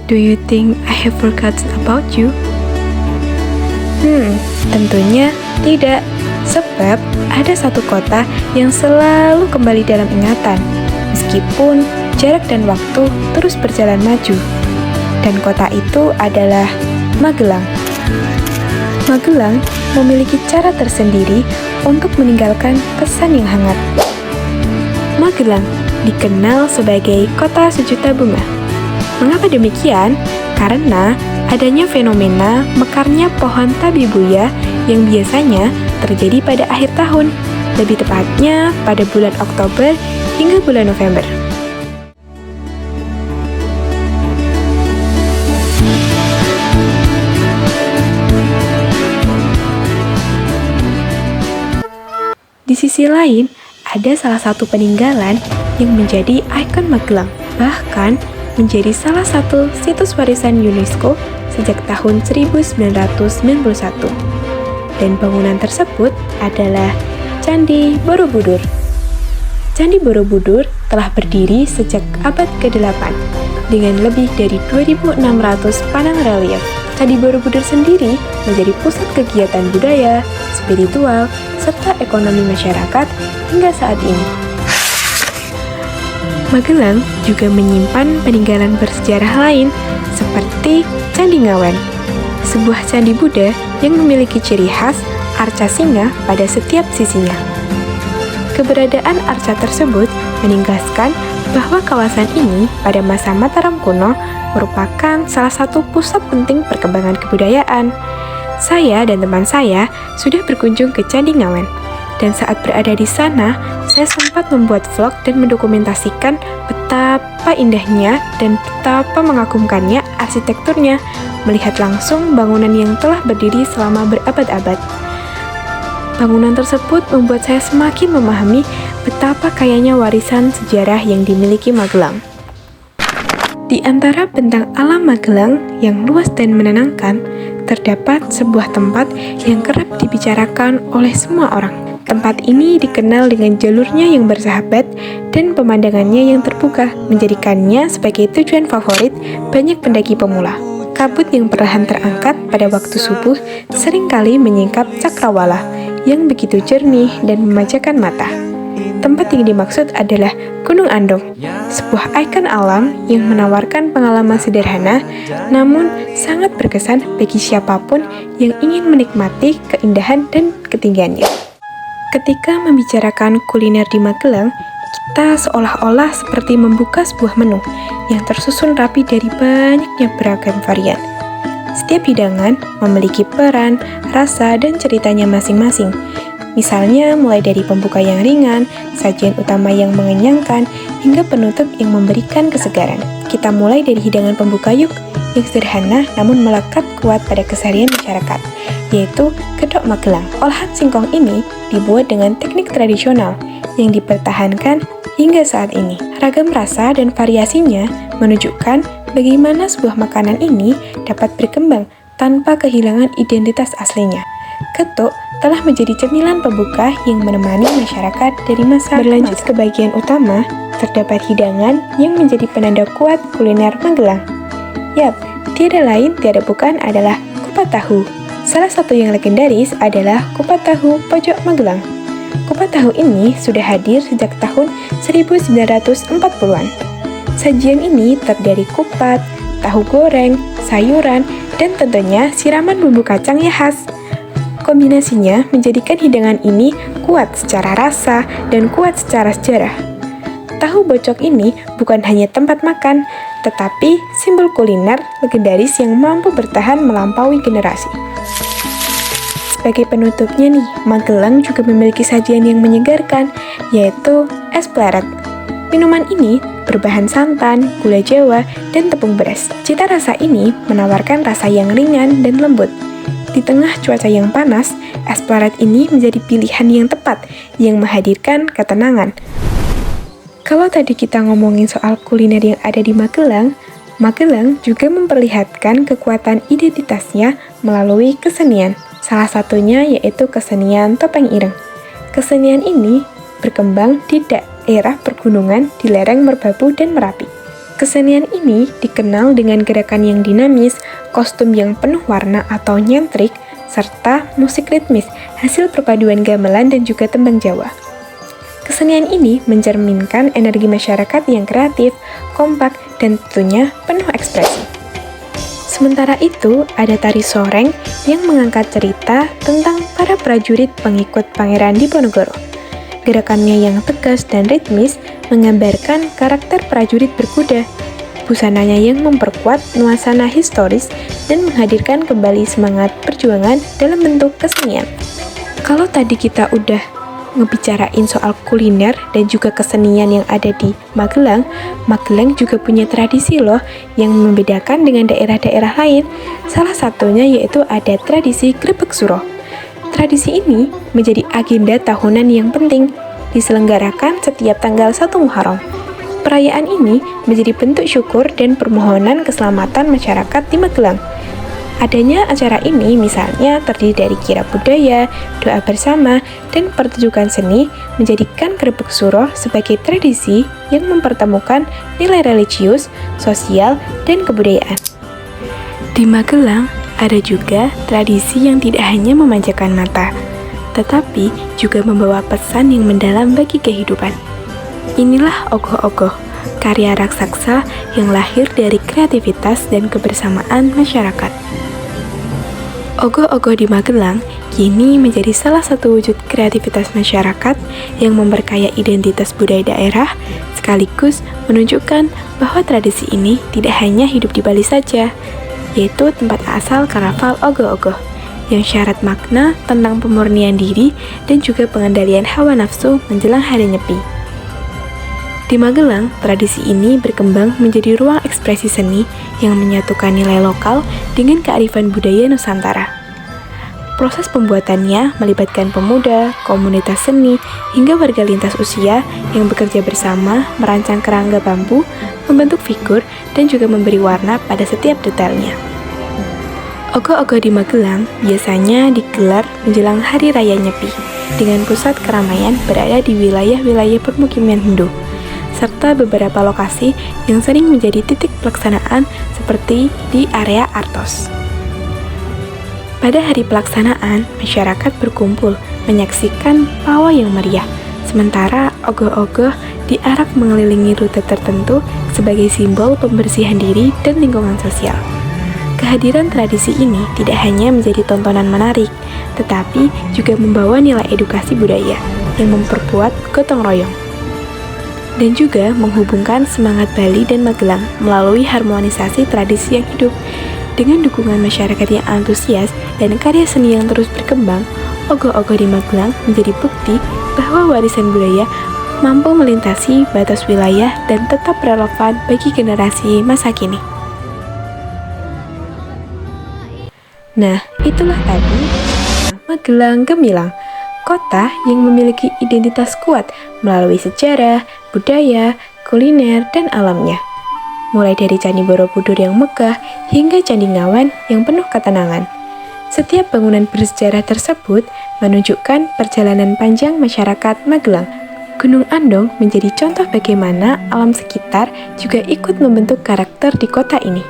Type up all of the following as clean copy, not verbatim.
Do you think I have forgotten about you? Tentunya tidak. Sebab ada satu kota yang selalu kembali dalam ingatan, meskipun jarak dan waktu terus berjalan maju. Dan kota itu adalah Magelang. Magelang memiliki cara tersendiri untuk meninggalkan pesan yang hangat. Magelang dikenal sebagai kota sejuta bunga. Mengapa demikian? Karena adanya fenomena mekarnya pohon tabebuya yang biasanya terjadi pada akhir tahun, lebih tepatnya pada bulan Oktober hingga bulan November. Di sisi lain, ada salah satu peninggalan yang menjadi ikon Magelang, bahkan menjadi salah satu situs warisan UNESCO sejak tahun 1991. Dan bangunan tersebut adalah Candi Borobudur. Candi Borobudur telah berdiri sejak abad ke-8 dengan lebih dari 2.600 panel relief. Candi Borobudur sendiri menjadi pusat kegiatan budaya, spiritual, serta ekonomi masyarakat hingga saat ini. Magelang juga menyimpan peninggalan bersejarah lain seperti Candi Ngawen, sebuah candi Buddha yang memiliki ciri khas arca singa pada setiap sisinya. Keberadaan arca tersebut menegaskan bahwa kawasan ini pada masa Mataram kuno merupakan salah satu pusat penting perkembangan kebudayaan. Saya dan teman saya sudah berkunjung ke Candi Ngawen, dan saat berada di sana, saya sempat membuat vlog dan mendokumentasikan betapa indahnya dan betapa mengagumkannya arsitekturnya, melihat langsung bangunan yang telah berdiri selama berabad-abad. Bangunan tersebut membuat saya semakin memahami betapa kayanya warisan sejarah yang dimiliki Magelang. Di antara bentang alam Magelang yang luas dan menenangkan, terdapat sebuah tempat yang kerap dibicarakan oleh semua orang. Tempat ini dikenal dengan jalurnya yang bersahabat dan pemandangannya yang terbuka, menjadikannya sebagai tujuan favorit banyak pendaki pemula. Kabut yang perlahan terangkat pada waktu subuh seringkali menyingkap cakrawala yang begitu jernih dan memanjakan mata. Tempat yang dimaksud adalah Gunung Andong, sebuah ikon alam yang menawarkan pengalaman sederhana namun sangat berkesan bagi siapapun yang ingin menikmati keindahan dan ketinggiannya. Ketika membicarakan kuliner di Magelang, kita seolah-olah seperti membuka sebuah menu yang tersusun rapi dari banyaknya beragam varian. Setiap hidangan memiliki peran, rasa, dan ceritanya masing-masing. Misalnya mulai dari pembuka yang ringan, sajian utama yang mengenyangkan, hingga penutup yang memberikan kesegaran. Kita mulai dari hidangan pembuka yuk, yang sederhana namun melekat kuat pada keseharian masyarakat, yaitu gedok Magelang. Olahan singkong ini dibuat dengan teknik tradisional yang dipertahankan hingga saat ini. Ragam rasa dan variasinya menunjukkan bagaimana sebuah makanan ini dapat berkembang tanpa kehilangan identitas aslinya. Getuk telah menjadi cemilan pembuka yang menemani masyarakat dari masa berlanjut ke bagian utama, terdapat hidangan yang menjadi penanda kuat kuliner Magelang. Yap, tiada lain tiada bukan adalah kupat tahu. Salah satu yang legendaris adalah kupat tahu pojok Magelang. Kupat tahu ini sudah hadir sejak tahun 1940-an. Sajian ini terdiri kupat, tahu goreng, sayuran, dan tentunya siraman bumbu kacang yang khas. Kombinasinya menjadikan hidangan ini kuat secara rasa dan kuat secara sejarah. Tahu bocok ini bukan hanya tempat makan, tetapi simbol kuliner legendaris yang mampu bertahan melampaui generasi. Sebagai penutupnya nih, Magelang juga memiliki sajian yang menyegarkan, yaitu es pleret. Minuman ini berbahan santan, gula jawa, dan tepung beras. Cita rasa ini menawarkan rasa yang ringan dan lembut. Di tengah cuaca yang panas, es pleret ini menjadi pilihan yang tepat yang menghadirkan ketenangan. Kalau tadi kita ngomongin soal kuliner yang ada di Magelang, Magelang juga memperlihatkan kekuatan identitasnya melalui kesenian. Salah satunya yaitu kesenian topeng ireng. Kesenian ini berkembang di daerah pergunungan di lereng Merbabu dan Merapi. Kesenian ini dikenal dengan gerakan yang dinamis, kostum yang penuh warna atau nyentrik, serta musik ritmis, hasil perpaduan gamelan dan juga tembang Jawa. Kesenian ini mencerminkan energi masyarakat yang kreatif, kompak, dan tentunya penuh ekspresi. Sementara itu, ada tari soreng yang mengangkat cerita tentang para prajurit pengikut Pangeran Diponegoro. Gerakannya yang tegas dan ritmis menggambarkan karakter prajurit berkuda. Busananya yang memperkuat nuansa historis dan menghadirkan kembali semangat perjuangan dalam bentuk kesenian. Kalau tadi kita udah ngebicarain soal kuliner dan juga kesenian yang ada di Magelang, Magelang juga punya tradisi loh yang membedakan dengan daerah-daerah lain. Salah satunya yaitu ada tradisi Grebeg Suro. Tradisi ini menjadi agenda tahunan yang penting, diselenggarakan setiap tanggal 1 Muharram. Perayaan ini menjadi bentuk syukur dan permohonan keselamatan masyarakat di Magelang. Adanya acara ini misalnya terdiri dari kirab budaya, doa bersama, dan pertunjukan seni menjadikan Grebeg Suro sebagai tradisi yang mempertemukan nilai religius, sosial, dan kebudayaan. Di Magelang, ada juga tradisi yang tidak hanya memanjakan mata, tetapi juga membawa pesan yang mendalam bagi kehidupan. Inilah ogoh-ogoh, karya raksasa yang lahir dari kreativitas dan kebersamaan masyarakat. Ogoh-ogoh di Magelang kini menjadi salah satu wujud kreativitas masyarakat yang memperkaya identitas budaya daerah, sekaligus menunjukkan bahwa tradisi ini tidak hanya hidup di Bali saja, yaitu tempat asal karnaval ogoh-ogoh, yang syarat makna tentang pemurnian diri dan juga pengendalian hawa nafsu menjelang hari Nyepi. Di Magelang, tradisi ini berkembang menjadi ruang ekspresi seni yang menyatukan nilai lokal dengan kearifan budaya Nusantara. Proses pembuatannya melibatkan pemuda, komunitas seni, hingga warga lintas usia yang bekerja bersama merancang kerangka bambu, membentuk figur, dan juga memberi warna pada setiap detailnya. Ogoh-ogoh di Magelang biasanya digelar menjelang Hari Raya Nyepi, dengan pusat keramaian berada di wilayah-wilayah permukiman Hindu, serta beberapa lokasi yang sering menjadi titik pelaksanaan seperti di area Artos. Pada hari pelaksanaan, masyarakat berkumpul menyaksikan pawai yang meriah, sementara ogoh-ogoh diarak mengelilingi rute tertentu sebagai simbol pembersihan diri dan lingkungan sosial. Kehadiran tradisi ini tidak hanya menjadi tontonan menarik, tetapi juga membawa nilai edukasi budaya yang memperkuat gotong royong, dan juga menghubungkan semangat Bali dan Magelang melalui harmonisasi tradisi yang hidup. Dengan dukungan masyarakat yang antusias dan karya seni yang terus berkembang, ogoh-ogoh di Magelang menjadi bukti bahwa warisan budaya mampu melintasi batas wilayah dan tetap relevan bagi generasi masa kini. Nah, itulah tadi Magelang Gemilang, kota yang memiliki identitas kuat melalui sejarah, budaya, kuliner, dan alamnya. Mulai dari Candi Borobudur yang megah hingga Candi Ngawen yang penuh ketenangan. Setiap bangunan bersejarah tersebut menunjukkan perjalanan panjang masyarakat Magelang. Gunung Andong menjadi contoh bagaimana alam sekitar juga ikut membentuk karakter di kota ini.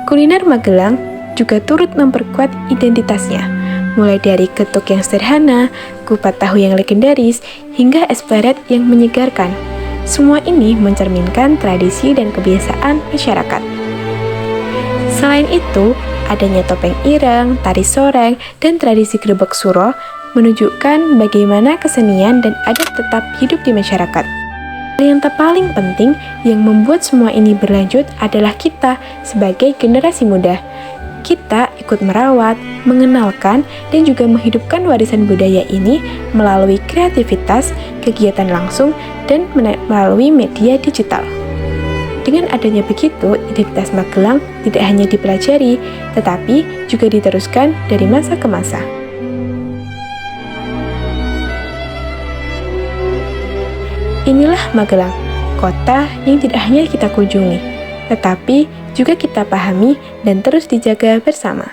Kuliner Magelang juga turut memperkuat identitasnya, mulai dari getuk yang sederhana, kupat tahu yang legendaris, hingga es pleret yang menyegarkan. Semua ini mencerminkan tradisi dan kebiasaan masyarakat. Selain itu, adanya topeng ireng, tari soreng, dan tradisi Grebeg Suro menunjukkan bagaimana kesenian dan adat tetap hidup di masyarakat. Hal yang paling penting yang membuat semua ini berlanjut adalah kita sebagai generasi muda. Kita ikut merawat, mengenalkan, dan juga menghidupkan warisan budaya ini melalui kreativitas, kegiatan langsung, dan melalui media digital. Dengan adanya begitu, identitas Magelang tidak hanya dipelajari, tetapi juga diteruskan dari masa ke masa. Inilah Magelang, kota yang tidak hanya kita kunjungi, tetapi juga kita pahami dan terus dijaga bersama.